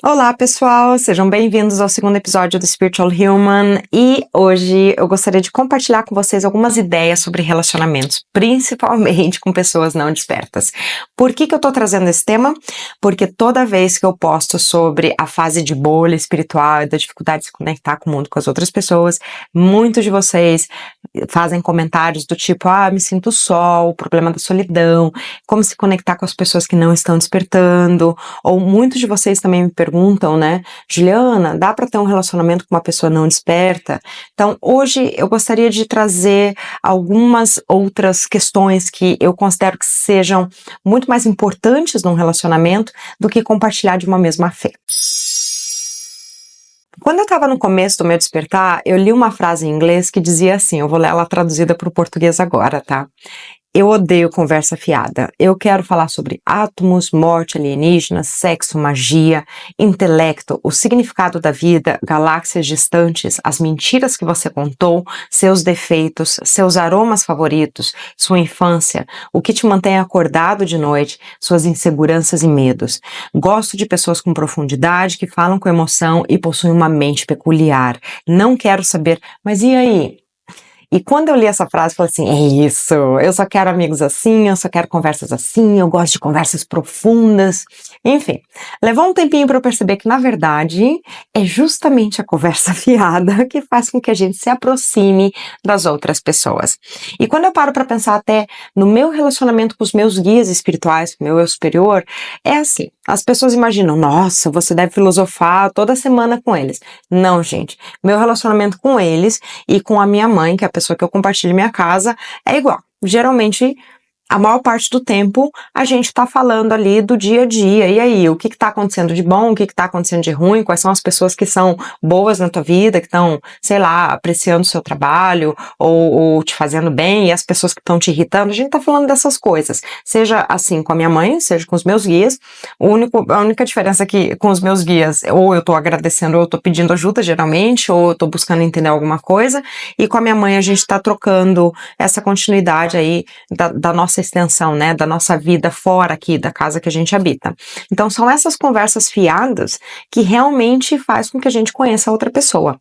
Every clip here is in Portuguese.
Olá, pessoal! Sejam bem-vindos ao segundo episódio do Spiritual Human e hoje eu gostaria de compartilhar com vocês algumas ideias sobre relacionamentos, principalmente com pessoas não despertas. Por que eu tô trazendo esse tema? Porque toda vez que eu posto sobre a fase de bolha espiritual e da dificuldade de se conectar com o mundo, com as outras pessoas, muitos de vocês fazem comentários do tipo, me sinto só, o problema da solidão, como se conectar com as pessoas que não estão despertando, ou muitos de vocês também me perguntam, né, Juliana, dá para ter um relacionamento com uma pessoa não desperta? Então, hoje eu gostaria de trazer algumas outras questões que eu considero que sejam muito mais importantes num relacionamento do que compartilhar de uma mesma fé. Quando eu estava no começo do meu despertar, eu li uma frase em inglês que dizia assim, eu vou ler ela traduzida para o português agora, tá? Eu odeio conversa fiada. Eu quero falar sobre átomos, morte alienígena, sexo, magia, intelecto, o significado da vida, galáxias distantes, as mentiras que você contou, seus defeitos, seus aromas favoritos, sua infância, o que te mantém acordado de noite, suas inseguranças e medos. Gosto de pessoas com profundidade, que falam com emoção e possuem uma mente peculiar. Não quero saber, mas e aí? E quando eu li essa frase, eu falei assim, é isso, eu só quero amigos assim, eu só quero conversas assim, eu gosto de conversas profundas, enfim. Levou um tempinho para eu perceber que, na verdade, é justamente a conversa fiada que faz com que a gente se aproxime das outras pessoas. E quando eu paro para pensar até no meu relacionamento com os meus guias espirituais, com o meu eu superior, é assim, as pessoas imaginam, nossa, você deve filosofar toda semana com eles. Não, gente, meu relacionamento com eles e com a minha mãe, que é a pessoa que eu compartilho minha casa, é igual. Geralmente, a maior parte do tempo, a gente tá falando ali do dia a dia. E aí, o que tá acontecendo de bom, o que tá acontecendo de ruim, quais são as pessoas que são boas na tua vida, que estão, sei lá, apreciando o seu trabalho ou te fazendo bem, e as pessoas que estão te irritando. A gente tá falando dessas coisas. Seja assim com a minha mãe, seja com os meus guias. A única diferença é que com os meus guias, ou eu tô agradecendo, ou eu tô pedindo ajuda, geralmente, ou eu tô buscando entender alguma coisa. E com a minha mãe, a gente tá trocando essa continuidade aí da nossa extensão, né, da nossa vida fora aqui da casa que a gente habita. Então são essas conversas fiadas que realmente faz com que a gente conheça a outra pessoa.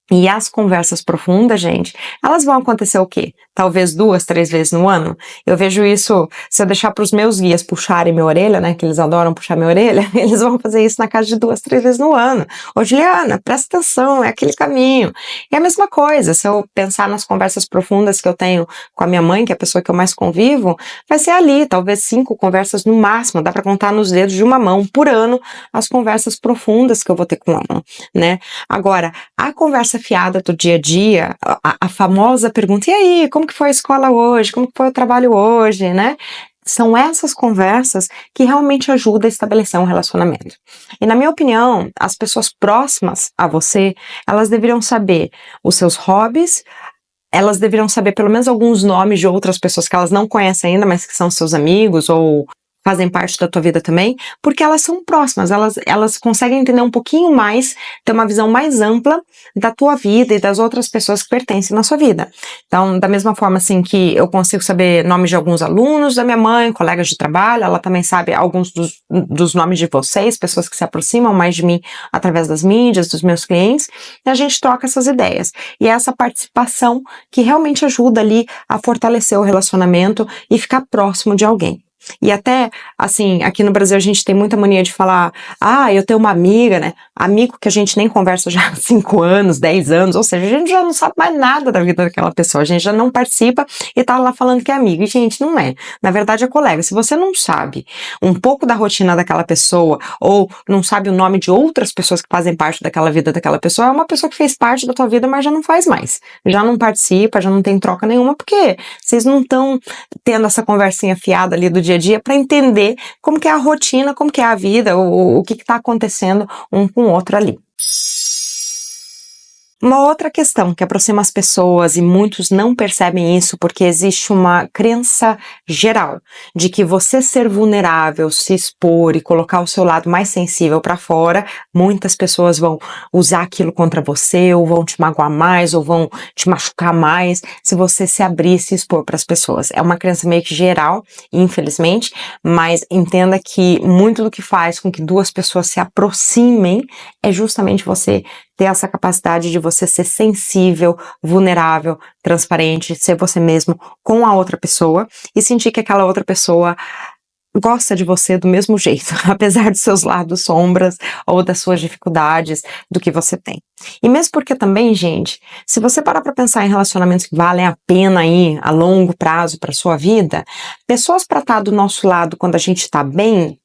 E as conversas profundas, gente, elas vão acontecer o quê? Talvez 2, 3 vezes no ano? Eu vejo isso, se eu deixar para os meus guias puxarem minha orelha, né, que eles adoram puxar minha orelha, eles vão fazer isso na casa de 2, 3 vezes no ano. Ô, Juliana, presta atenção, é aquele caminho. E a mesma coisa, se eu pensar nas conversas profundas que eu tenho com a minha mãe, que é a pessoa que eu mais convivo, vai ser ali, talvez 5 conversas no máximo, dá para contar nos dedos de uma mão por ano as conversas profundas que eu vou ter com ela, né? Agora, a conversa fiada do dia a dia, a famosa pergunta, e aí, como que foi a escola hoje? Como que foi o trabalho hoje, né? São essas conversas que realmente ajudam a estabelecer um relacionamento. E na minha opinião, as pessoas próximas a você, elas deveriam saber os seus hobbies, elas deveriam saber pelo menos alguns nomes de outras pessoas que elas não conhecem ainda, mas que são seus amigos ou fazem parte da tua vida também, porque elas são próximas, elas conseguem entender um pouquinho mais, ter uma visão mais ampla da tua vida e das outras pessoas que pertencem na sua vida. Então, da mesma forma assim que eu consigo saber nomes de alguns alunos da minha mãe, colegas de trabalho, ela também sabe alguns dos nomes de vocês, pessoas que se aproximam mais de mim através das mídias, dos meus clientes, e a gente troca essas ideias. E é essa participação que realmente ajuda ali a fortalecer o relacionamento e ficar próximo de alguém. E até, assim, aqui no Brasil a gente tem muita mania de falar, eu tenho uma amiga, né? Amigo que a gente nem conversa já há 5 anos, 10 anos, ou seja, a gente já não sabe mais nada da vida daquela pessoa, a gente já não participa e tá lá falando que é amigo. E, gente, não é. Na verdade, é colega. Se você não sabe um pouco da rotina daquela pessoa, ou não sabe o nome de outras pessoas que fazem parte daquela vida daquela pessoa, é uma pessoa que fez parte da tua vida, mas já não faz mais. Já não participa, já não tem troca nenhuma, porque vocês não estão tendo essa conversinha fiada ali do dia a dia para entender como que é a rotina, como que é a vida, o que está acontecendo um com o outro ali. Uma outra questão que aproxima as pessoas, e muitos não percebem isso porque existe uma crença geral de que você ser vulnerável, se expor e colocar o seu lado mais sensível para fora, muitas pessoas vão usar aquilo contra você, ou vão te magoar mais, ou vão te machucar mais, se você se abrir e se expor para as pessoas. É uma crença meio que geral, infelizmente, mas entenda que muito do que faz com que duas pessoas se aproximem é justamente você ter essa capacidade de você ser sensível, vulnerável, transparente, ser você mesmo com a outra pessoa e sentir que aquela outra pessoa gosta de você do mesmo jeito, apesar dos seus lados sombras ou das suas dificuldades, do que você tem. E mesmo porque também, gente, se você parar pra pensar em relacionamentos que valem a pena aí a longo prazo pra sua vida, pessoas pra estar do nosso lado quando a gente tá bem,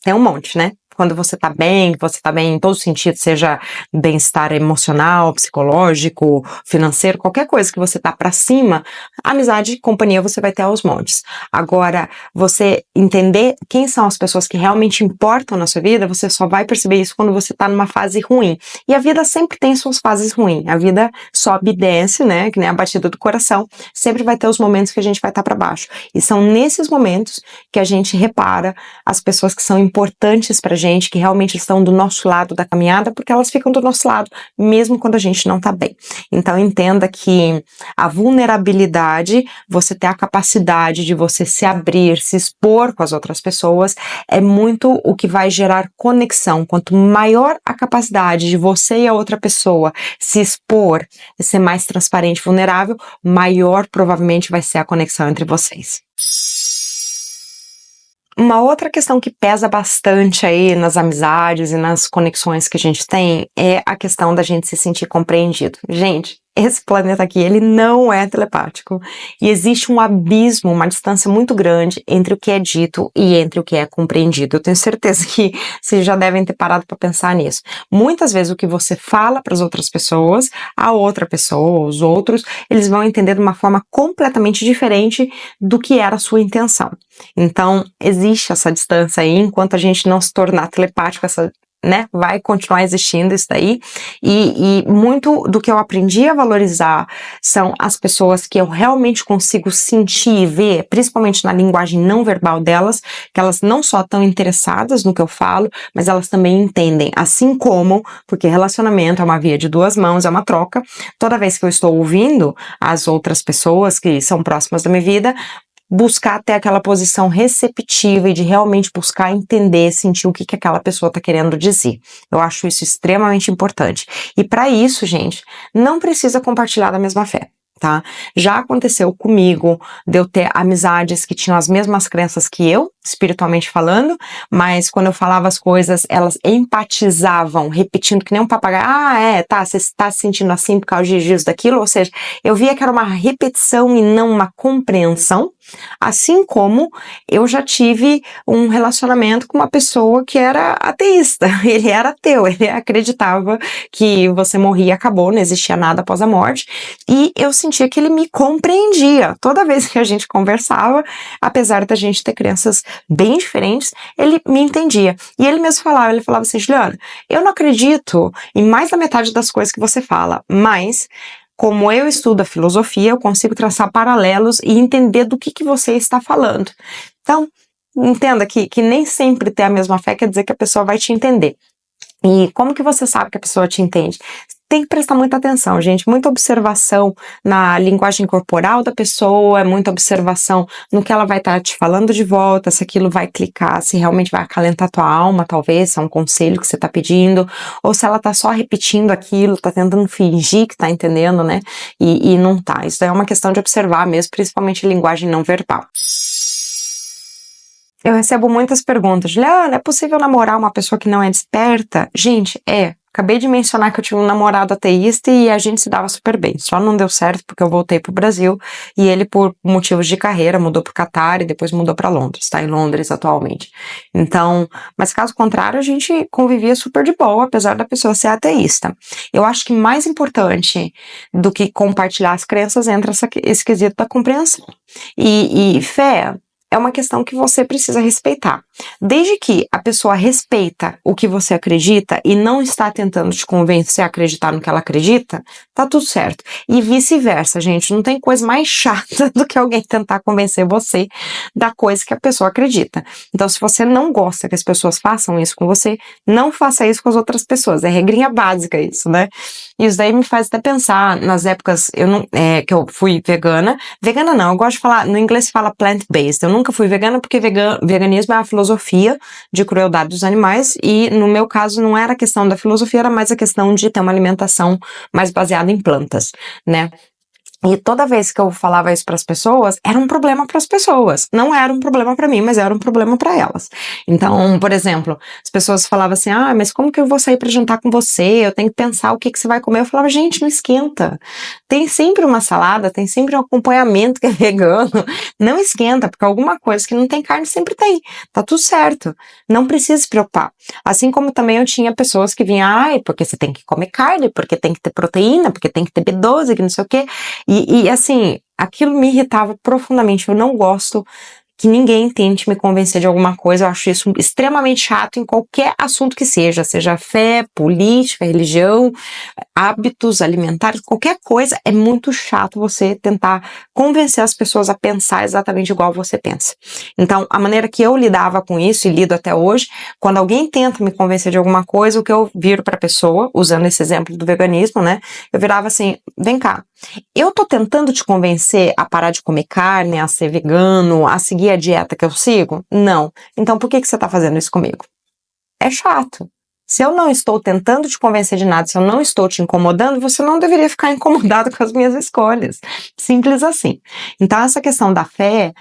tem um monte, né? Quando você tá bem em todos os sentidos, seja bem-estar emocional, psicológico, financeiro, qualquer coisa que você tá pra cima, amizade e companhia você vai ter aos montes. Agora, você entender quem são as pessoas que realmente importam na sua vida, você só vai perceber isso quando você tá numa fase ruim. E a vida sempre tem suas fases ruins. A vida sobe e desce, né? Que nem a batida do coração. Sempre vai ter os momentos que a gente vai estar pra baixo. E são nesses momentos que a gente repara as pessoas que são importantes pra gente, que realmente estão do nosso lado da caminhada, porque elas ficam do nosso lado, mesmo quando a gente não tá bem. Então entenda que a vulnerabilidade, você ter a capacidade de você se abrir, se expor com as outras pessoas, é muito o que vai gerar conexão. Quanto maior a capacidade de você e a outra pessoa se expor e ser mais transparente e vulnerável, maior provavelmente vai ser a conexão entre vocês. Uma outra questão que pesa bastante aí nas amizades e nas conexões que a gente tem é a questão da gente se sentir compreendido. Gente, esse planeta aqui, ele não é telepático e existe um abismo, uma distância muito grande entre o que é dito e entre o que é compreendido. Eu tenho certeza que vocês já devem ter parado para pensar nisso. Muitas vezes o que você fala para as outras pessoas, a outra pessoa, os outros, eles vão entender de uma forma completamente diferente do que era a sua intenção. Então, existe essa distância aí, enquanto a gente não se tornar telepático, né, vai continuar existindo isso daí, e muito do que eu aprendi a valorizar são as pessoas que eu realmente consigo sentir e ver, principalmente na linguagem não verbal delas, que elas não só estão interessadas no que eu falo, mas elas também entendem, assim como, porque relacionamento é uma via de duas mãos, é uma troca, toda vez que eu estou ouvindo as outras pessoas que são próximas da minha vida, buscar ter aquela posição receptiva e de realmente buscar entender, sentir o que aquela pessoa está querendo dizer. Eu acho isso extremamente importante. E para isso, gente, não precisa compartilhar da mesma fé. Tá? Já aconteceu comigo de eu ter amizades que tinham as mesmas crenças que eu, espiritualmente falando, mas quando eu falava as coisas, elas empatizavam, repetindo que nem um papagaio, você está se sentindo assim por causa disso, daquilo, ou seja, eu via que era uma repetição e não uma compreensão, assim como eu já tive um relacionamento com uma pessoa que era ateísta, ele era ateu, ele acreditava que você morria e acabou, não existia nada após a morte, e eu sentia que ele me compreendia. Toda vez que a gente conversava, apesar da gente ter crenças bem diferentes, ele me entendia. E ele mesmo falava, ele falava assim, Juliana, eu não acredito em mais da metade das coisas que você fala, mas como eu estudo a filosofia, eu consigo traçar paralelos e entender do que você está falando. Então, entenda que nem sempre ter a mesma fé quer dizer que a pessoa vai te entender. E como que você sabe que a pessoa te entende? Tem que prestar muita atenção, gente, muita observação na linguagem corporal da pessoa, muita observação no que ela vai estar te falando de volta, se aquilo vai clicar, se realmente vai acalentar tua alma, talvez, se é um conselho que você tá pedindo, ou se ela tá só repetindo aquilo, tá tentando fingir que tá entendendo, né, e não tá. Isso é uma questão de observar mesmo, principalmente linguagem não verbal. Eu recebo muitas perguntas, Juliana, é possível namorar uma pessoa que não é desperta? Gente, acabei de mencionar que eu tive um namorado ateísta e a gente se dava super bem, só não deu certo porque eu voltei pro Brasil e ele por motivos de carreira mudou pro Catar e depois mudou pra Londres, tá em Londres atualmente. Então, mas caso contrário a gente convivia super de boa, apesar da pessoa ser ateísta. Eu acho que mais importante do que compartilhar as crenças entra esse quesito da compreensão. E fé é uma questão que você precisa respeitar. Desde que a pessoa respeita o que você acredita e não está tentando te convencer a acreditar no que ela acredita, tá tudo certo. E vice-versa, gente, não tem coisa mais chata do que alguém tentar convencer você da coisa que a pessoa acredita. Então, se você não gosta que as pessoas façam isso com você, não faça isso com as outras pessoas. É regrinha básica isso, né? Isso daí me faz até pensar nas épocas que eu fui vegana. Vegana não, eu gosto de falar, no inglês se fala plant-based. Eu nunca fui vegana porque veganismo é a filosofia de crueldade dos animais e no meu caso não era a questão da filosofia, era mais a questão de ter uma alimentação mais baseada em plantas, né? E toda vez que eu falava isso para as pessoas, era um problema para as pessoas. Não era um problema para mim, mas era um problema para elas. Então, por exemplo, as pessoas falavam assim: ah, mas como que eu vou sair para jantar com você? Eu tenho que pensar o que você vai comer. Eu falava: gente, não esquenta. Tem sempre uma salada, tem sempre um acompanhamento que é vegano. Não esquenta, porque alguma coisa que não tem carne sempre tem. Tá tudo certo. Não precisa se preocupar. Assim como também eu tinha pessoas que vinham: ai, porque você tem que comer carne, porque tem que ter proteína, porque tem que ter B12, que não sei o quê. E assim, aquilo me irritava profundamente. Eu não gosto que ninguém tente me convencer de alguma coisa. Eu acho isso extremamente chato em qualquer assunto que seja fé, política, religião, hábitos alimentares, qualquer coisa. É muito chato você tentar convencer as pessoas a pensar exatamente igual você pensa. Então, a maneira que eu lidava com isso, e lido até hoje, quando alguém tenta me convencer de alguma coisa, o que eu viro para a pessoa, usando esse exemplo do veganismo, né? Eu virava assim: vem cá, eu tô tentando te convencer a parar de comer carne, a ser vegano, a seguir a dieta que eu sigo? Não. Então por que você tá fazendo isso comigo? É chato. Se eu não estou tentando te convencer de nada, se eu não estou te incomodando, você não deveria ficar incomodado com as minhas escolhas. Simples assim. Então essa questão da fé,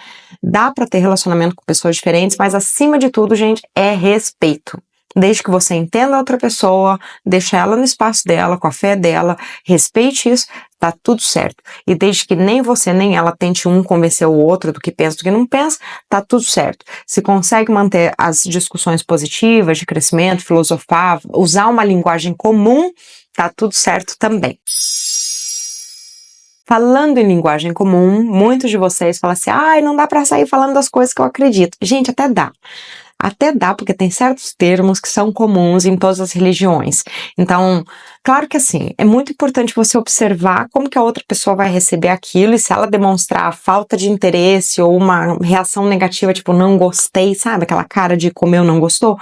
dá para ter relacionamento com pessoas diferentes, mas acima de tudo, gente, é respeito. Desde que você entenda a outra pessoa, deixe ela no espaço dela, com a fé dela, respeite isso, tá tudo certo. E desde que nem você nem ela tente um convencer o outro do que pensa, do que não pensa, tá tudo certo. Se consegue manter as discussões positivas de crescimento, filosofar, usar uma linguagem comum, tá tudo certo também. Falando em linguagem comum, muitos de vocês falam assim: ai, não dá pra sair falando das coisas que eu acredito. Gente, até dá. Até dá, porque tem certos termos que são comuns em todas as religiões. Então, claro que assim, é muito importante você observar como que a outra pessoa vai receber aquilo, e se ela demonstrar falta de interesse ou uma reação negativa, tipo, não gostei, sabe? Aquela cara de comeu, não gostou,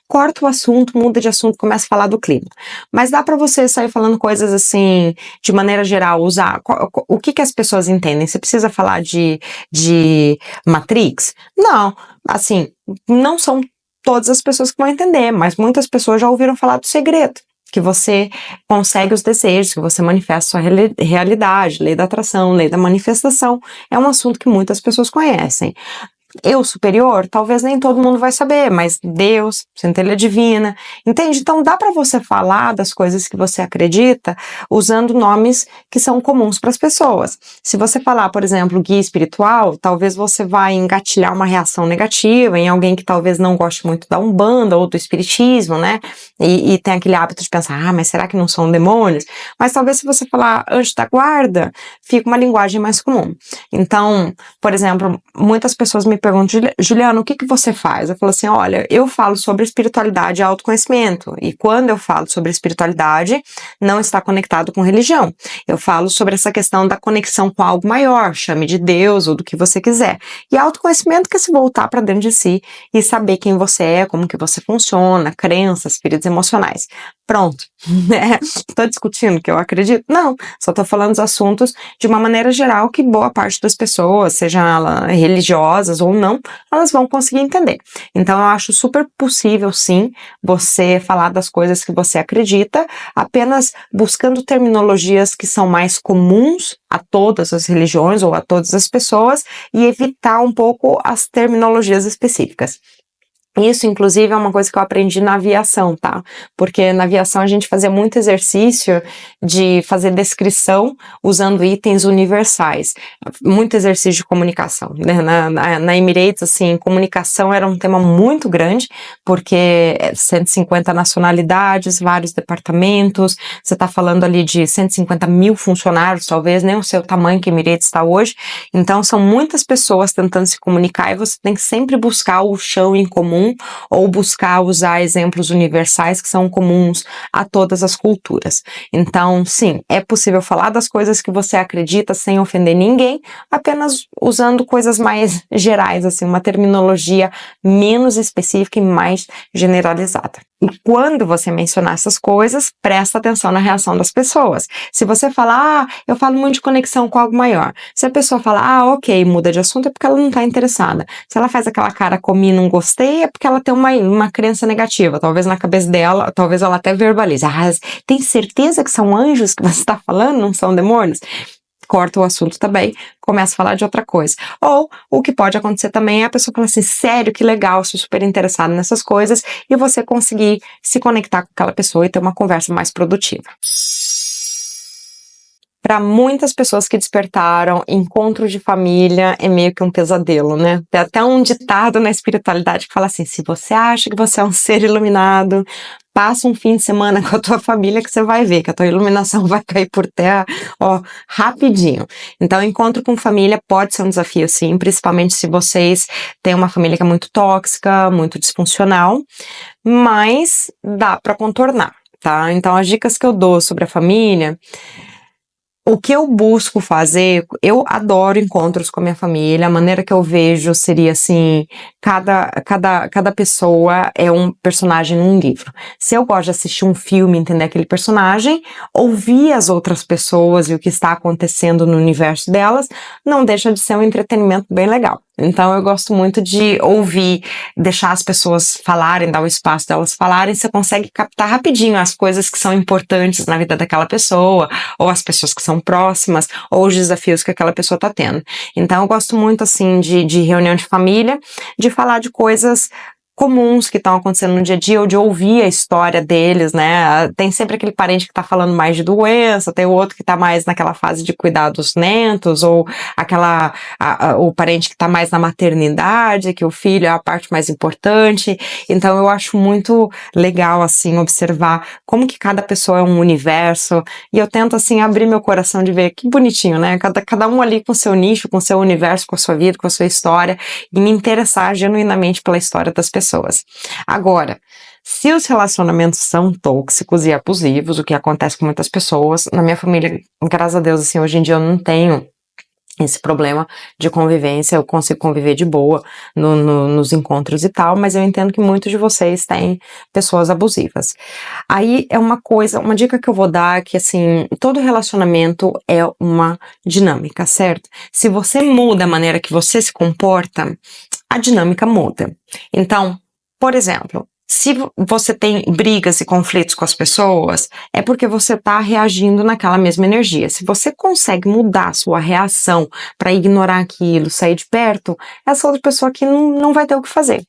corta o assunto, muda de assunto, começa a falar do clima. Mas dá pra você sair falando coisas assim, de maneira geral, usar. O que as pessoas entendem? Você precisa falar de Matrix? Não. Assim, não são todas as pessoas que vão entender, mas muitas pessoas já ouviram falar do segredo, que você consegue os desejos, que você manifesta a sua realidade, lei da atração, lei da manifestação, é um assunto que muitas pessoas conhecem. Eu superior, talvez nem todo mundo vai saber, mas Deus, centelha divina, entende? Então dá para você falar das coisas que você acredita usando nomes que são comuns para as pessoas. Se você falar, por exemplo, guia espiritual, talvez você vai engatilhar uma reação negativa em alguém que talvez não goste muito da Umbanda ou do espiritismo, né? E tem aquele hábito de pensar: ah, mas será que não são demônios? Mas talvez se você falar anjo da guarda, fica uma linguagem mais comum. Então, por exemplo, muitas pessoas me perguntam: Juliana, o que você faz? Eu falo assim: olha, eu falo sobre espiritualidade e autoconhecimento, e quando eu falo sobre espiritualidade, não está conectado com religião. Eu falo sobre essa questão da conexão com algo maior, chame de Deus ou do que você quiser. E autoconhecimento que é se voltar para dentro de si e saber quem você é, como que você funciona, crenças, feridas emocionais. Pronto. Estou discutindo o que eu acredito? Não, só estou falando dos assuntos de uma maneira geral que boa parte das pessoas, sejam elas religiosas ou não, elas vão conseguir entender. Então eu acho super possível, sim, você falar das coisas que você acredita, apenas buscando terminologias que são mais comuns a todas as religiões ou a todas as pessoas, e evitar um pouco as terminologias específicas. Isso, inclusive, é uma coisa que eu aprendi na aviação, tá? Porque na aviação a gente fazia muito exercício de fazer descrição usando itens universais. Muito exercício de comunicação, né? Na Emirates, assim, comunicação era um tema muito grande, porque 150 nacionalidades, vários departamentos, você tá falando ali de 150 mil funcionários, talvez, nem o seu tamanho que a Emirates está hoje. Então, são muitas pessoas tentando se comunicar e você tem que sempre buscar o chão em comum comum, ou buscar usar exemplos universais que são comuns a todas as culturas. Então, sim, é possível falar das coisas que você acredita sem ofender ninguém, apenas usando coisas mais gerais, assim, uma terminologia menos específica e mais generalizada. E quando você mencionar essas coisas, presta atenção na reação das pessoas. Se você falar, eu falo muito de conexão com algo maior. Se a pessoa fala, ok, muda de assunto, é porque ela não está interessada. Se ela faz aquela cara comi, não gostei, é porque ela tem uma crença negativa. Talvez na cabeça dela, talvez ela até verbalize. Tem certeza que são anjos que você está falando, não são demônios? Corta o assunto também, começa a falar de outra coisa. Ou, o que pode acontecer também é a pessoa falar assim, sério, que legal, sou super interessada nessas coisas, e você conseguir se conectar com aquela pessoa e ter uma conversa mais produtiva. Para muitas pessoas que despertaram, encontro de família é meio que um pesadelo, né? Tem até um ditado na espiritualidade que fala assim, se você acha que você é um ser iluminado, passa um fim de semana com a tua família que você vai ver que a tua iluminação vai cair por terra, ó, rapidinho. Então, encontro com família pode ser um desafio, sim, principalmente se vocês têm uma família que é muito tóxica, muito disfuncional, mas dá para contornar, tá? Então, as dicas que eu dou sobre a família... O que eu busco fazer, eu adoro encontros com a minha família, a maneira que eu vejo seria assim, cada pessoa é um personagem num livro. Se eu gosto de assistir um filme, entender aquele personagem, ouvir as outras pessoas e o que está acontecendo no universo delas, não deixa de ser um entretenimento bem legal. Então eu gosto muito de ouvir, deixar as pessoas falarem, dar o espaço delas falarem, você consegue captar rapidinho as coisas que são importantes na vida daquela pessoa, ou as pessoas que são próximas, ou os desafios que aquela pessoa está tendo. Então eu gosto muito assim de reunião de família, de falar de coisas comuns que estão acontecendo no dia a dia, ou de ouvir a história deles, né? Tem sempre aquele parente que tá falando mais de doença, tem o outro que tá mais naquela fase de cuidar dos netos, ou o parente que tá mais na maternidade, que o filho é a parte mais importante. Então eu acho muito legal, assim, observar como que cada pessoa é um universo, e eu tento, assim, abrir meu coração de ver que bonitinho, né? Cada um ali com o seu nicho, com o seu universo, com a sua vida, com a sua história, e me interessar genuinamente pela história das pessoas. Agora, se os relacionamentos são tóxicos e abusivos, o que acontece com muitas pessoas, na minha família, graças a Deus, assim, hoje em dia eu não tenho esse problema de convivência, eu consigo conviver de boa nos encontros e tal, mas eu entendo que muitos de vocês têm pessoas abusivas. Aí é uma dica que eu vou dar é que, assim, todo relacionamento é uma dinâmica, certo? Se você muda a maneira que você se comporta, a dinâmica muda. Então, por exemplo, se você tem brigas e conflitos com as pessoas, é porque você está reagindo naquela mesma energia. Se você consegue mudar a sua reação para ignorar aquilo, sair de perto, essa outra pessoa aqui não vai ter o que fazer.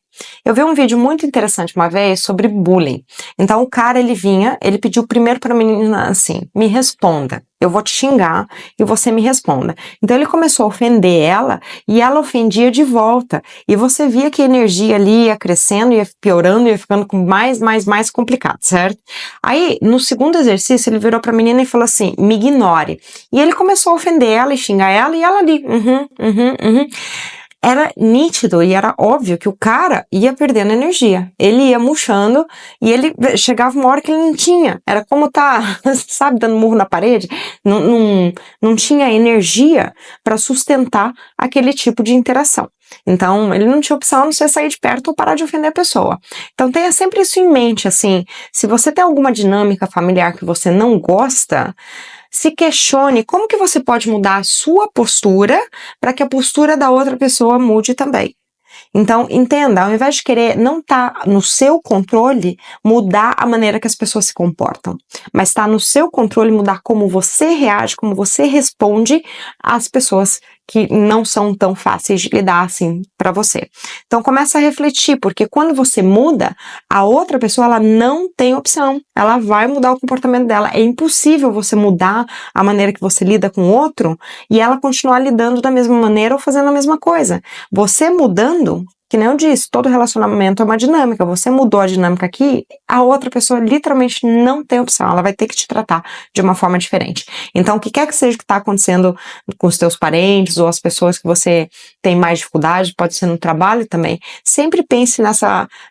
Eu vi um vídeo muito interessante uma vez sobre bullying. Então o cara, ele pediu primeiro para a menina assim, me responda, eu vou te xingar e você me responda. Então ele começou a ofender ela e ela ofendia de volta. E você via que a energia ali ia crescendo, ia piorando, ia ficando mais complicado, certo? Aí, no segundo exercício, ele virou para a menina e falou assim, me ignore. E ele começou a ofender ela e xingar ela e ela ali, Era nítido e era óbvio que o cara ia perdendo energia. Ele ia murchando e ele chegava uma hora que ele não tinha. Era como sabe, dando murro na parede. Não tinha energia para sustentar aquele tipo de interação. Então, ele não tinha opção a não ser sair de perto ou parar de ofender a pessoa. Então, tenha sempre isso em mente, assim, se você tem alguma dinâmica familiar que você não gosta, se questione como que você pode mudar a sua postura para que a postura da outra pessoa mude também. Então, entenda, ao invés de querer não tá no seu controle mudar a maneira que as pessoas se comportam, mas está no seu controle mudar como você reage, como você responde às pessoas que não são tão fáceis de lidar assim para você. Então, começa a refletir, porque quando você muda, a outra pessoa ela não tem opção, ela vai mudar o comportamento dela. É impossível você mudar a maneira que você lida com o outro e ela continuar lidando da mesma maneira ou fazendo a mesma coisa. Você mudando, que nem eu disse, todo relacionamento é uma dinâmica. Você mudou a dinâmica aqui, a outra pessoa literalmente não tem opção. Ela vai ter que te tratar de uma forma diferente. Então, o que quer que seja que está acontecendo com os teus parentes ou as pessoas que você tem mais dificuldade, pode ser no trabalho também, sempre pense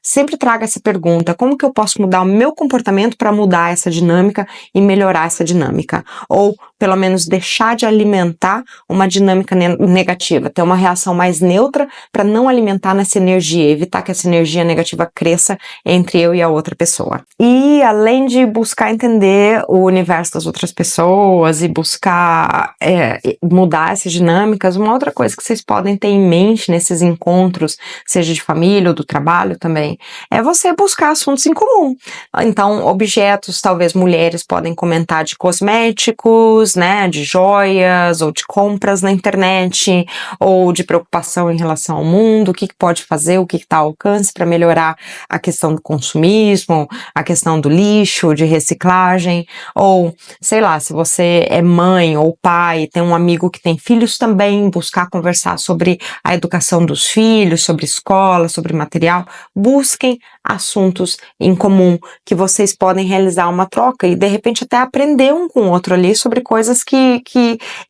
sempre traga essa pergunta: como que eu posso mudar o meu comportamento para mudar essa dinâmica e melhorar essa dinâmica? Ou, pelo menos, deixar de alimentar uma dinâmica negativa, ter uma reação mais neutra para não alimentar nessa energia, evitar que essa energia negativa cresça entre eu e a outra pessoa. E além de buscar entender o universo das outras pessoas e buscar mudar essas dinâmicas, uma outra coisa que vocês podem ter em mente nesses encontros, seja de família ou do trabalho também, é você buscar assuntos em comum. Então, objetos, talvez mulheres podem comentar de cosméticos, né, de joias ou de compras na internet, ou de preocupação em relação ao mundo, o que pode fazer, o que está ao alcance para melhorar a questão do consumismo, a questão do lixo, de reciclagem, ou, sei lá, se você é mãe ou pai, tem um amigo que tem filhos também, buscar conversar sobre a educação dos filhos, sobre escola, sobre material, busquem assuntos em comum que vocês podem realizar uma troca e de repente até aprender um com o outro ali sobre coisas que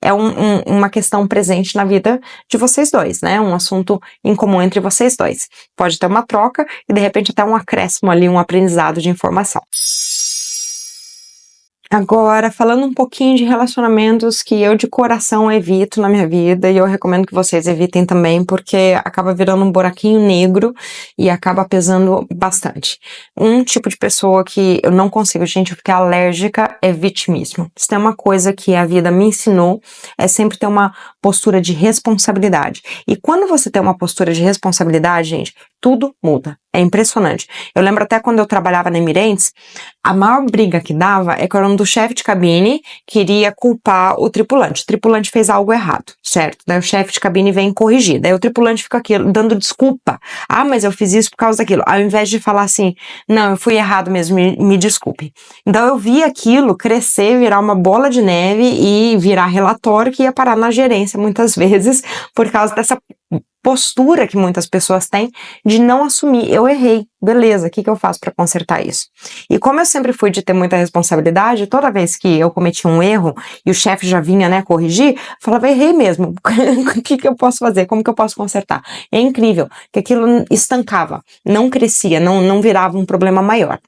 é uma questão presente na vida de vocês dois, né? Um assunto em comum entre vocês dois. Pode ter uma troca e de repente até um acréscimo ali, um aprendizado de informação. Agora, falando um pouquinho de relacionamentos que eu de coração evito na minha vida, e eu recomendo que vocês evitem também, porque acaba virando um buraquinho negro e acaba pesando bastante. Um tipo de pessoa que eu não consigo, gente, eu fiquei alérgica, é vitimismo. Se tem uma coisa que a vida me ensinou, é sempre ter uma postura de responsabilidade. E quando você tem uma postura de responsabilidade, gente, tudo muda. É impressionante. Eu lembro até quando eu trabalhava na Emirates, a maior briga que dava é quando o chefe de cabine queria culpar o tripulante. O tripulante fez algo errado, certo? Daí o chefe de cabine vem corrigir. Daí o tripulante fica aqui dando desculpa. Ah, mas eu fiz isso por causa daquilo. Ao invés de falar assim, não, eu fui errado mesmo, me desculpe. Então eu vi aquilo crescer, virar uma bola de neve e virar relatório que ia parar na gerência muitas vezes por causa dessa postura que muitas pessoas têm de não assumir, eu errei, beleza, o que eu faço para consertar isso? E como eu sempre fui de ter muita responsabilidade, toda vez que eu cometi um erro e o chefe já vinha, né, corrigir, falava, errei mesmo, o que eu posso fazer, como que eu posso consertar? É incrível, que aquilo estancava, não crescia, não virava um problema maior.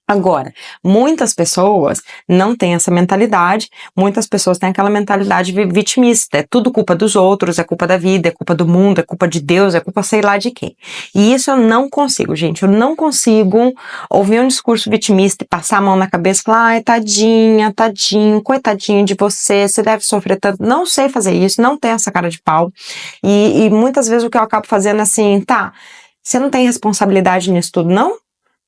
Agora, muitas pessoas não têm essa mentalidade, muitas pessoas têm aquela mentalidade vitimista, é tudo culpa dos outros, é culpa da vida, é culpa do mundo, é culpa de Deus, é culpa sei lá de quem. E isso eu não consigo, gente, eu não consigo ouvir um discurso vitimista e passar a mão na cabeça e falar, ai, tadinha, tadinho, coitadinho de você deve sofrer tanto. Não sei fazer isso, não tenho essa cara de pau. E muitas vezes o que eu acabo fazendo é assim, tá, você não tem responsabilidade nisso tudo, não?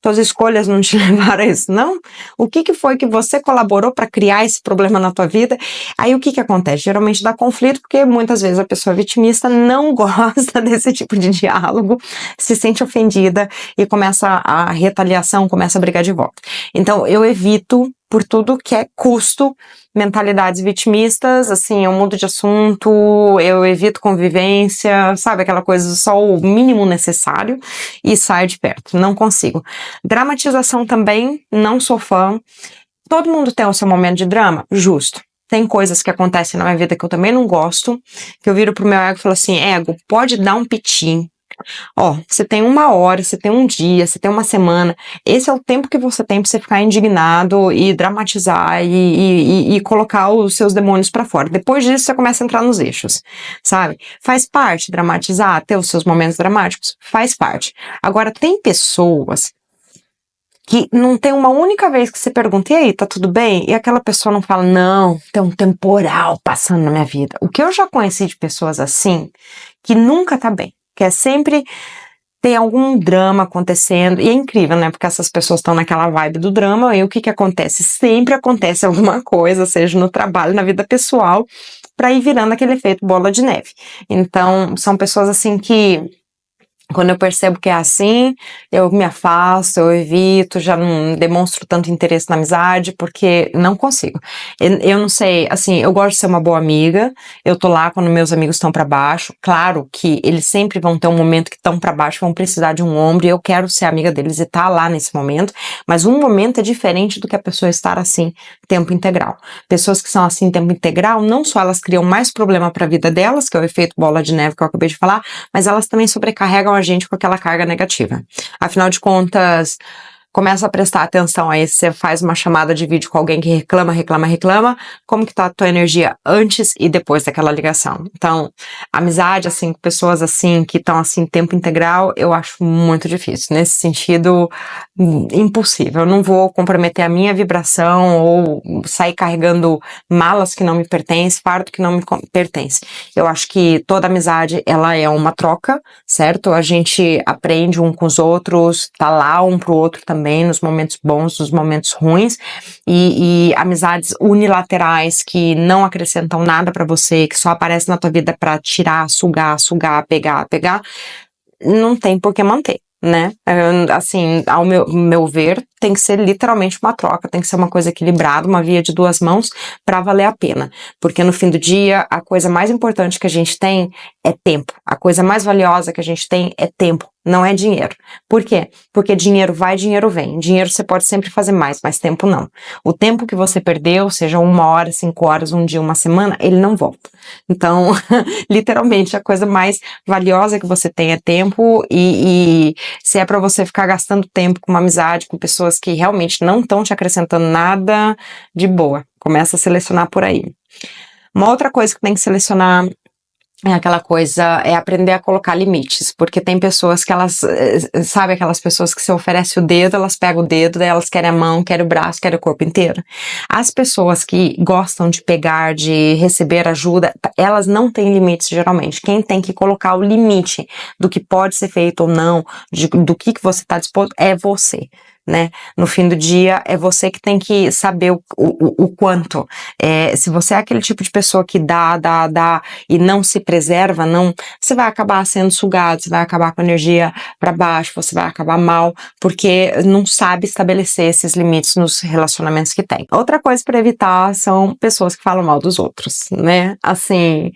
Suas escolhas não te levaram a isso, não? O que foi que você colaborou para criar esse problema na tua vida? Aí o que acontece? Geralmente dá conflito, porque muitas vezes a pessoa vitimista não gosta desse tipo de diálogo, se sente ofendida e começa a retaliação, começa a brigar de volta. Então eu evito, por tudo que é custo, mentalidades vitimistas, assim, eu mudo de assunto, eu evito convivência, sabe, aquela coisa, só o mínimo necessário e saio de perto, não consigo. Dramatização também, não sou fã. Todo mundo tem o seu momento de drama? Justo. Tem coisas que acontecem na minha vida que eu também não gosto, que eu viro pro meu ego e falo assim, ego, pode dar um piti. Ó, você tem 1 hora, você tem um dia, você tem uma semana, esse é o tempo que você tem pra você ficar indignado e dramatizar e colocar os seus demônios pra fora. Depois disso, você começa a entrar nos eixos, sabe? Faz parte dramatizar, ter os seus momentos dramáticos? Faz parte. Agora, tem pessoas que não tem uma única vez que você pergunta, e aí, tá tudo bem? E aquela pessoa não fala, não, tem um temporal passando na minha vida. O que eu já conheci de pessoas assim, que nunca tá bem, que é sempre tem algum drama acontecendo, e é incrível, né, porque essas pessoas estão naquela vibe do drama, e o que acontece? Sempre acontece alguma coisa, seja no trabalho, na vida pessoal, pra ir virando aquele efeito bola de neve. Então, são pessoas assim que Quando eu percebo que é assim, eu me afasto, eu evito, já não demonstro tanto interesse na amizade, porque não consigo. Eu não sei, assim, eu gosto de ser uma boa amiga, eu tô lá quando meus amigos estão pra baixo, claro que eles sempre vão ter um momento que estão pra baixo, vão precisar de um ombro, e eu quero ser amiga deles e tá lá nesse momento, mas um momento é diferente do que a pessoa estar assim, tempo integral. Pessoas que são assim, tempo integral, não só elas criam mais problema pra vida delas, que é o efeito bola de neve que eu acabei de falar, mas elas também sobrecarregam a gente com aquela carga negativa. Afinal de contas, começa a prestar atenção aí, se você faz uma chamada de vídeo com alguém que reclama, como que tá a tua energia antes e depois daquela ligação. Então, amizade, assim, com pessoas assim, que estão assim, tempo integral, eu acho muito difícil. Nesse sentido, impossível. Eu não vou comprometer a minha vibração ou sair carregando malas que não me pertencem, fardo que não me pertence. Eu acho que toda amizade, ela é uma troca, certo? A gente aprende um com os outros, tá lá um pro outro também, nos momentos bons, nos momentos ruins, e amizades unilaterais que não acrescentam nada pra você, que só aparecem na tua vida pra tirar, sugar, pegar, não tem por que manter, né? Assim, ao meu ver, tem que ser literalmente uma troca, tem que ser uma coisa equilibrada, uma via de duas mãos para valer a pena, porque no fim do dia, a coisa mais importante que a gente tem é tempo, a coisa mais valiosa que a gente tem é tempo, não é dinheiro. Por quê? Porque dinheiro vai, dinheiro vem. Dinheiro você pode sempre fazer mais, mas tempo não. O tempo que você perdeu, seja 1 hora, 5 horas, um dia, uma semana, ele não volta. Então, literalmente, a coisa mais valiosa que você tem é tempo, e se é pra você ficar gastando tempo com uma amizade, com pessoas que realmente não estão te acrescentando nada, de boa. Começa a selecionar por aí. Uma outra coisa que tem que selecionar é aquela coisa, é aprender a colocar limites, porque tem pessoas que elas, sabe aquelas pessoas que se oferece o dedo, elas pegam o dedo, daí elas querem a mão, querem o braço, querem o corpo inteiro. As pessoas que gostam de pegar, de receber ajuda, elas não têm limites geralmente. Quem tem que colocar o limite do que pode ser feito ou não, do que você está disposto, é você. Né? No fim do dia, é você que tem que saber o quanto. Se você é aquele tipo de pessoa que dá e não se preserva, você vai acabar sendo sugado, você vai acabar com a energia para baixo, você vai acabar mal, porque não sabe estabelecer esses limites nos relacionamentos que tem. Outra coisa para evitar são pessoas que falam mal dos outros, né? Assim,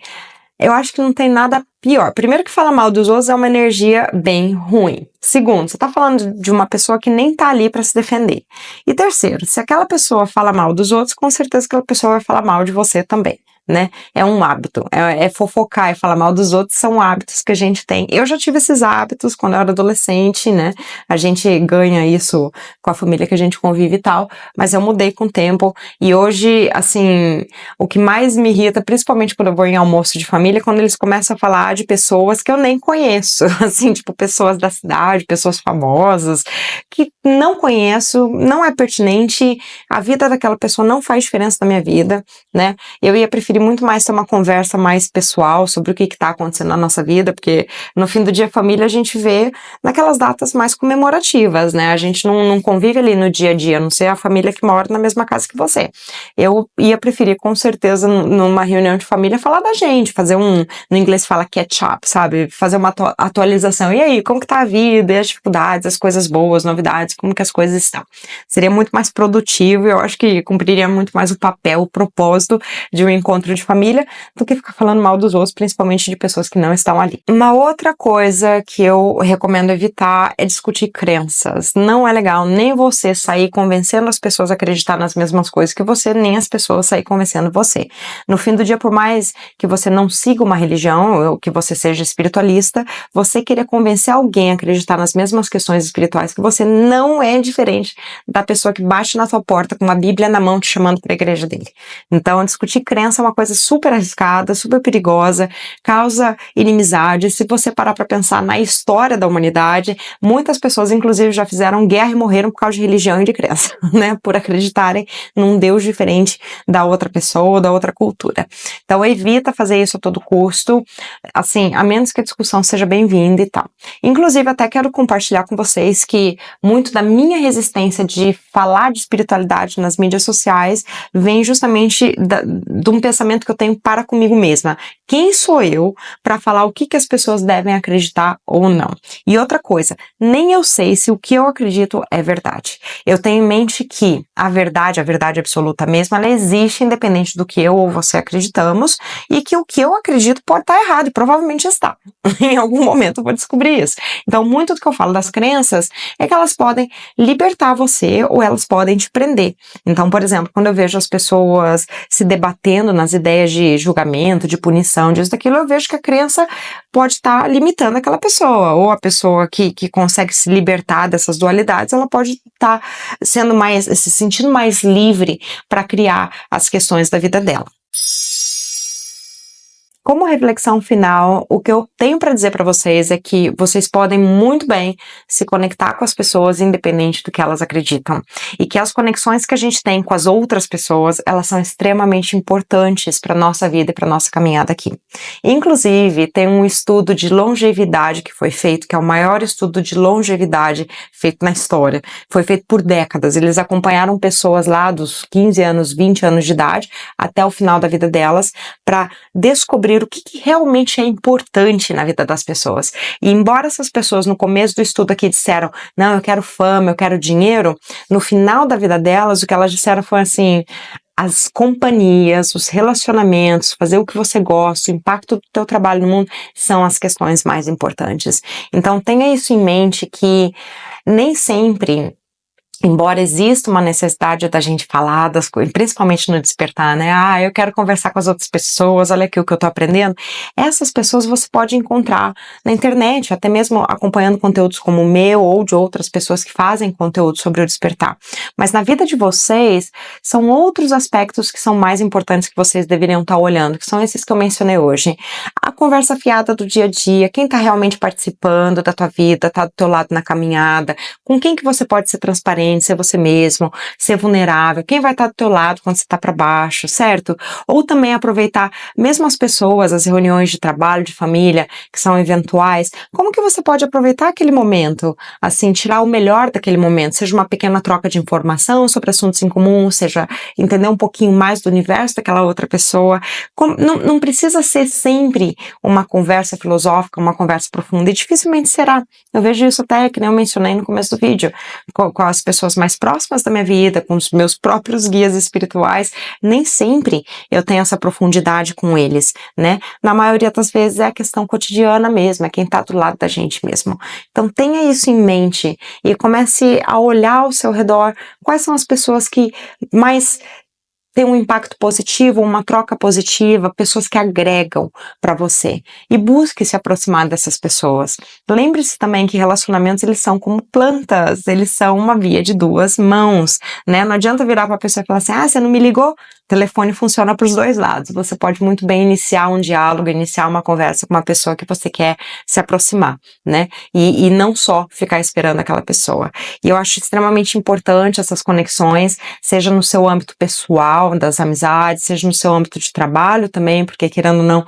eu acho que não tem nada pior. Primeiro, que falar mal dos outros é uma energia bem ruim. Segundo, você tá falando de uma pessoa que nem tá ali para se defender. E terceiro, se aquela pessoa fala mal dos outros, com certeza aquela pessoa vai falar mal de você também, né? É um hábito, é fofocar e falar mal dos outros, são hábitos que a gente tem. Eu já tive esses hábitos quando eu era adolescente, né? A gente ganha isso com a família que a gente convive e tal, mas eu mudei com o tempo, e hoje, assim, o que mais me irrita, principalmente quando eu vou em almoço de família, é quando eles começam a falar de pessoas que eu nem conheço, assim, tipo, pessoas da cidade, pessoas famosas, que não conheço, não é pertinente, a vida daquela pessoa não faz diferença na minha vida, né? Eu ia preferir muito mais ter uma conversa mais pessoal sobre o que está acontecendo na nossa vida, porque no fim do dia, família, a gente vê naquelas datas mais comemorativas, né? A gente não convive ali no dia a dia, a não ser a família que mora na mesma casa que você. Eu ia preferir, com certeza, numa reunião de família, falar da gente, fazer no inglês fala catch up, sabe? Fazer uma atualização. E aí, como que tá a vida, e as dificuldades, as coisas boas, novidades, como que as coisas estão? Seria muito mais produtivo, e eu acho que cumpriria muito mais o papel, o propósito de um encontro de família, do que ficar falando mal dos outros, principalmente de pessoas que não estão ali. Uma outra coisa que eu recomendo evitar é discutir crenças. Não é legal nem você sair convencendo as pessoas a acreditar nas mesmas coisas que você, nem as pessoas sair convencendo você. No fim do dia, por mais que você não siga uma religião, ou que você seja espiritualista, você querer convencer alguém a acreditar nas mesmas questões espirituais que você, não é diferente da pessoa que bate na sua porta com uma Bíblia na mão te chamando para a igreja dele. Então, discutir crença é uma coisa super arriscada, super perigosa, causa inimizade. Se você parar para pensar na história da humanidade, muitas pessoas, inclusive, já fizeram guerra e morreram por causa de religião e de crença, né? Por acreditarem num Deus diferente da outra pessoa, da outra cultura. Então, evita fazer isso a todo custo, assim, a menos que a discussão seja bem-vinda e tal. Inclusive, até quero compartilhar com vocês que muito da minha resistência de falar de espiritualidade nas mídias sociais vem justamente de um pensamento pensamento que eu tenho para comigo mesma. Quem sou eu para falar o que as pessoas devem acreditar ou não? E outra coisa, nem eu sei se o que eu acredito é verdade. Eu tenho em mente que a verdade absoluta mesmo, ela existe independente do que eu ou você acreditamos, e que o que eu acredito pode estar errado, e provavelmente está. Em algum momento eu vou descobrir isso. Então, muito do que eu falo das crenças é que elas podem libertar você ou elas podem te prender. Então, por exemplo, quando eu vejo as pessoas se debatendo nas ideias de julgamento, de punição, disso, daquilo, eu vejo que a crença pode estar limitando aquela pessoa, ou a pessoa que consegue se libertar dessas dualidades, ela pode estar se sentindo mais livre para criar as questões da vida dela. Como reflexão final, o que eu tenho para dizer para vocês é que vocês podem muito bem se conectar com as pessoas independente do que elas acreditam. E que as conexões que a gente tem com as outras pessoas, elas são extremamente importantes para nossa vida e para nossa caminhada aqui. Inclusive, tem um estudo de longevidade que foi feito, que é o maior estudo de longevidade feito na história. Foi feito por décadas. Eles acompanharam pessoas lá dos 15 anos, 20 anos de idade, até o final da vida delas, para descobrir o que realmente é importante na vida das pessoas. E embora essas pessoas no começo do estudo aqui disseram, não, eu quero fama, eu quero dinheiro, no final da vida delas, o que elas disseram foi assim, as companhias, os relacionamentos, fazer o que você gosta, o impacto do teu trabalho no mundo, são as questões mais importantes. Então tenha isso em mente que nem sempre, embora exista uma necessidade da gente falar das coisas, principalmente no despertar, né? Eu quero conversar com as outras pessoas, olha aqui o que eu tô aprendendo. Essas pessoas você pode encontrar na internet, até mesmo acompanhando conteúdos como o meu ou de outras pessoas que fazem conteúdo sobre o despertar. Mas na vida de vocês, são outros aspectos que são mais importantes que vocês deveriam estar olhando, que são esses que eu mencionei hoje. A conversa fiada do dia a dia, quem tá realmente participando da tua vida, tá do teu lado na caminhada, com quem que você pode ser transparente, ser você mesmo, ser vulnerável, quem vai estar do teu lado quando você está para baixo, certo? Ou também aproveitar mesmo as pessoas, as reuniões de trabalho, de família, que são eventuais, como que você pode aproveitar aquele momento, assim, tirar o melhor daquele momento, seja uma pequena troca de informação sobre assuntos em comum, seja entender um pouquinho mais do universo daquela outra pessoa, não precisa ser sempre uma conversa filosófica, uma conversa profunda, e dificilmente será. Eu vejo isso até, que nem eu mencionei no começo do vídeo, com as pessoas mais próximas da minha vida, com os meus próprios guias espirituais, nem sempre eu tenho essa profundidade com eles, né? Na maioria das vezes é a questão cotidiana mesmo, é quem tá do lado da gente mesmo. Então tenha isso em mente e comece a olhar ao seu redor quais são as pessoas que mais tem um impacto positivo, uma troca positiva, pessoas que agregam para você. E busque se aproximar dessas pessoas. Lembre-se também que relacionamentos, eles são como plantas, eles são uma via de duas mãos, né? Não adianta virar para a pessoa e falar assim, você não me ligou? O telefone funciona para os dois lados. Você pode muito bem iniciar um diálogo, iniciar uma conversa com uma pessoa que você quer se aproximar, né? E não só ficar esperando aquela pessoa. E eu acho extremamente importante essas conexões, seja no seu âmbito pessoal, das amizades, seja no seu âmbito de trabalho também, porque querendo ou não,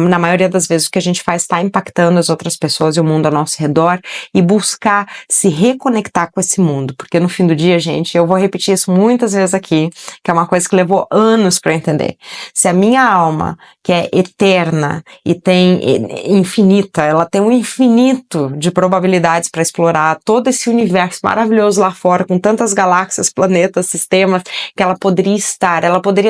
na maioria das vezes o que a gente faz está impactando as outras pessoas e o mundo ao nosso redor, e buscar se reconectar com esse mundo, porque no fim do dia, gente, eu vou repetir isso muitas vezes aqui, que é uma coisa que levou anos para entender. Se a minha alma, que é eterna e tem infinita, ela tem um infinito de probabilidades para explorar todo esse universo maravilhoso lá fora, com tantas galáxias, planetas, sistemas, que ela poderia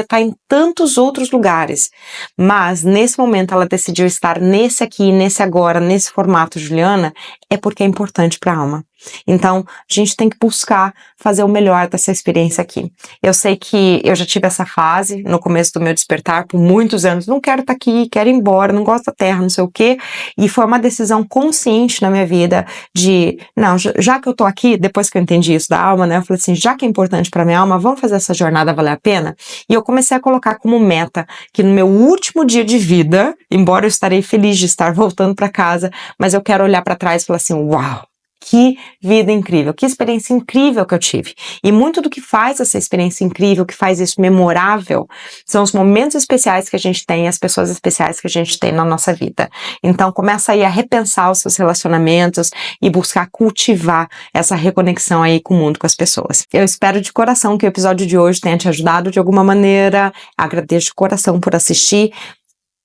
estar em tantos outros lugares, mas nesse momento ela decidiu estar nesse aqui, nesse agora, nesse formato Juliana, é porque é importante para a alma. Então, a gente tem que buscar fazer o melhor dessa experiência aqui. Eu sei que eu já tive essa fase no começo do meu despertar por muitos anos, não quero estar aqui, quero ir embora, não gosto da Terra, não sei o quê, e foi uma decisão consciente na minha vida de, não, já que eu tô aqui, depois que eu entendi isso da alma, né, eu falei assim, já que é importante para minha alma, vamos fazer essa jornada valer a pena? E eu comecei a colocar como meta que no meu último dia de vida, embora eu estarei feliz de estar voltando para casa, mas eu quero olhar para trás e falar assim, uau! Que vida incrível, que experiência incrível que eu tive. E muito do que faz essa experiência incrível, que faz isso memorável, são os momentos especiais que a gente tem, as pessoas especiais que a gente tem na nossa vida. Então começa aí a repensar os seus relacionamentos e buscar cultivar essa reconexão aí com o mundo, com as pessoas. Eu espero de coração que o episódio de hoje tenha te ajudado de alguma maneira. Agradeço de coração por assistir.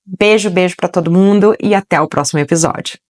Beijo, beijo para todo mundo e até o próximo episódio.